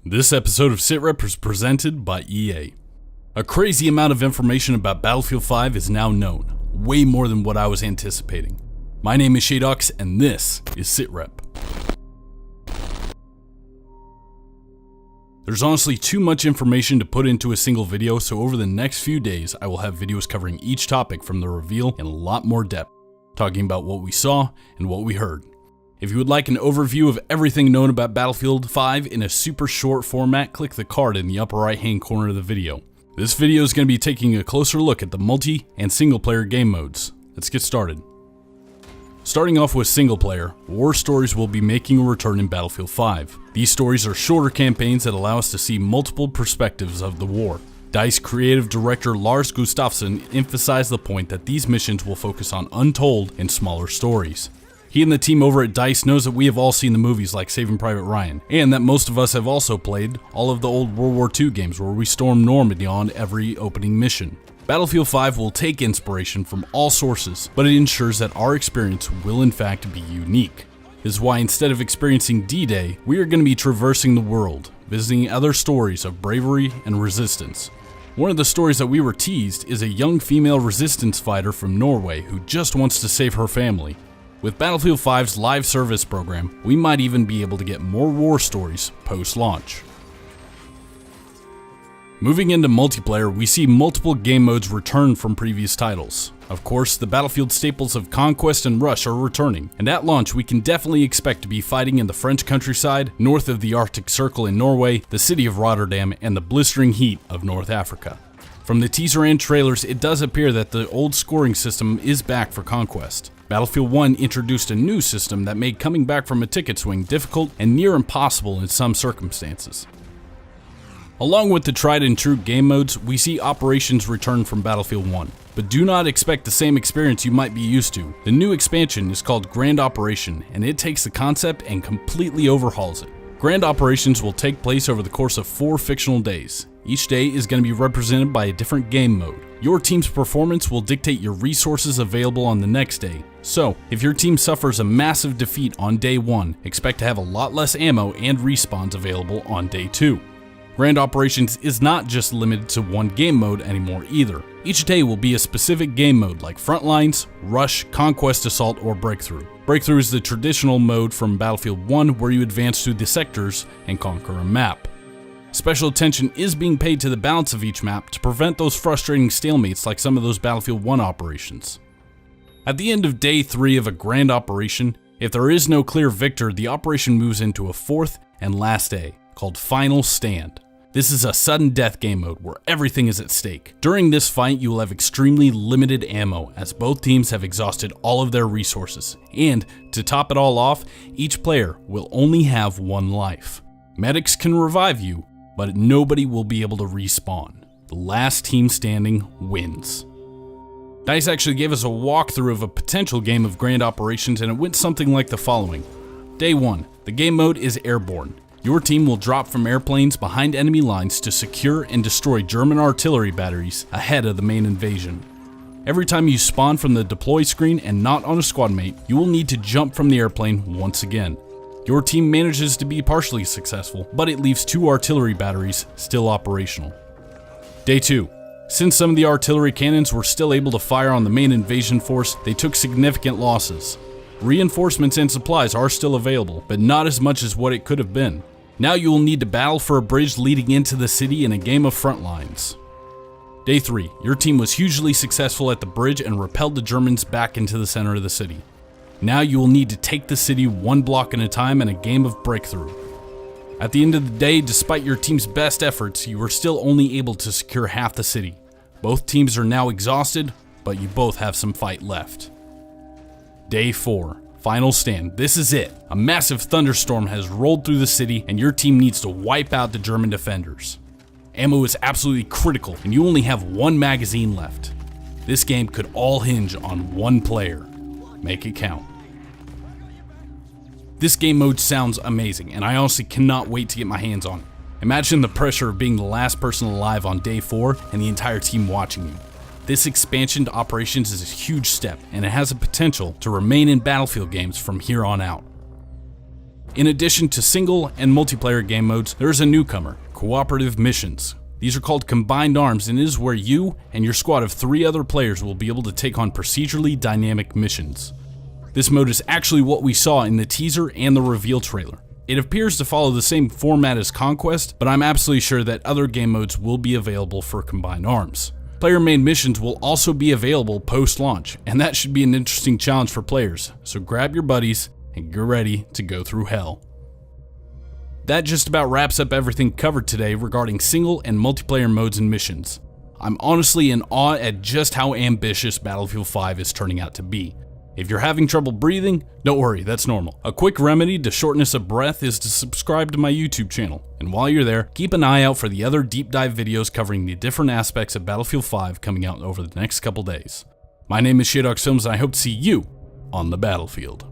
This episode of SITREP is presented by EA. A crazy amount of information about Battlefield 5 is now known, way more than what I was anticipating. My name is Shadox, and this is SITREP. There's honestly too much information to put into a single video, so over the next few days I will have videos covering each topic from the reveal in a lot more depth, talking about what we saw and what we heard. If you would like an overview of everything known about Battlefield 5 in a super short format, click the card in the upper right hand corner of the video. This video is going to be taking a closer look at the multi and single player game modes. Let's get started. Starting off with single player, war stories will be making a return in Battlefield 5. These stories are shorter campaigns that allow us to see multiple perspectives of the war. DICE creative director Lars Gustafsson emphasized the point that these missions will focus on untold and smaller stories. He and the team over at DICE knows that we have all seen the movies like Saving Private Ryan, and that most of us have also played all of the old World War II games where we storm Normandy on every opening mission. Battlefield 5 will take inspiration from all sources, but it ensures that our experience will in fact be unique. This is why instead of experiencing D-Day, we are going to be traversing the world, visiting other stories of bravery and resistance. One of the stories that we were teased is a young female resistance fighter from Norway who just wants to save her family. With Battlefield 5's live service program, we might even be able to get more war stories post-launch. Moving into multiplayer, we see multiple game modes return from previous titles. Of course, the Battlefield staples of Conquest and Rush are returning, and at launch we can definitely expect to be fighting in the French countryside, north of the Arctic Circle in Norway, the city of Rotterdam, and the blistering heat of North Africa. From the teaser and trailers, it does appear that the old scoring system is back for Conquest. Battlefield 1 introduced a new system that made coming back from a ticket swing difficult and near impossible in some circumstances. Along with the tried and true game modes, we see operations return from Battlefield 1, but do not expect the same experience you might be used to. The new expansion is called Grand Operation, and it takes the concept and completely overhauls it. Grand Operations will take place over the course of 4 fictional days. Each day is going to be represented by a different game mode. Your team's performance will dictate your resources available on the next day. So, if your team suffers a massive defeat on day 1, expect to have a lot less ammo and respawns available on day 2. Grand Operations is not just limited to one game mode anymore either. Each day will be a specific game mode like Frontlines, Rush, Conquest Assault, or Breakthrough. Breakthrough is the traditional mode from Battlefield 1 where you advance through the sectors and conquer a map. Special attention is being paid to the balance of each map to prevent those frustrating stalemates like some of those Battlefield 1 operations. At the end of day 3 of a grand operation, if there is no clear victor, the operation moves into a 4th and last day, called Final Stand. This is a sudden death game mode where everything is at stake. During this fight, you will have extremely limited ammo as both teams have exhausted all of their resources, and to top it all off, each player will only have 1 life. Medics can revive you, but nobody will be able to respawn. The last team standing wins. DICE actually gave us a walkthrough of a potential game of Grand Operations, and it went something like the following. Day 1, the game mode is airborne. Your team will drop from airplanes behind enemy lines to secure and destroy German artillery batteries ahead of the main invasion. Every time you spawn from the deploy screen and not on a squad mate, you will need to jump from the airplane once again. Your team manages to be partially successful, but it leaves 2 artillery batteries still operational. Day 2. Since some of the artillery cannons were still able to fire on the main invasion force, they took significant losses. Reinforcements and supplies are still available, but not as much as what it could have been. Now you will need to battle for a bridge leading into the city in a game of Frontlines. Day 3. Your team was hugely successful at the bridge and repelled the Germans back into the center of the city. Now you will need to take the city 1 block at a time in a game of Breakthrough. At the end of the day, despite your team's best efforts, you were still only able to secure half the city. Both teams are now exhausted, but you both have some fight left. Day 4. Final Stand. This is it. A massive thunderstorm has rolled through the city and your team needs to wipe out the German defenders. Ammo is absolutely critical and you only have 1 magazine left. This game could all hinge on 1 player. Make it count. This game mode sounds amazing, and I honestly cannot wait to get my hands on it. Imagine the pressure of being the last person alive on day 4 and the entire team watching you. This expansion to operations is a huge step, and it has the potential to remain in Battlefield games from here on out. In addition to single and multiplayer game modes, there is a newcomer, cooperative missions. These are called Combined Arms, and it is where you and your squad of 3 other players will be able to take on procedurally dynamic missions. This mode is actually what we saw in the teaser and the reveal trailer. It appears to follow the same format as Conquest, but I'm absolutely sure that other game modes will be available for Combined Arms. Player-made missions will also be available post-launch, and that should be an interesting challenge for players, so grab your buddies and get ready to go through hell. That just about wraps up everything covered today regarding single and multiplayer modes and missions. I'm honestly in awe at just how ambitious Battlefield 5 is turning out to be. If you're having trouble breathing, don't worry, that's normal. A quick remedy to shortness of breath is to subscribe to my YouTube channel, and while you're there, keep an eye out for the other deep dive videos covering the different aspects of Battlefield 5 coming out over the next couple days. My name is Shadox Films, and I hope to see you on the battlefield.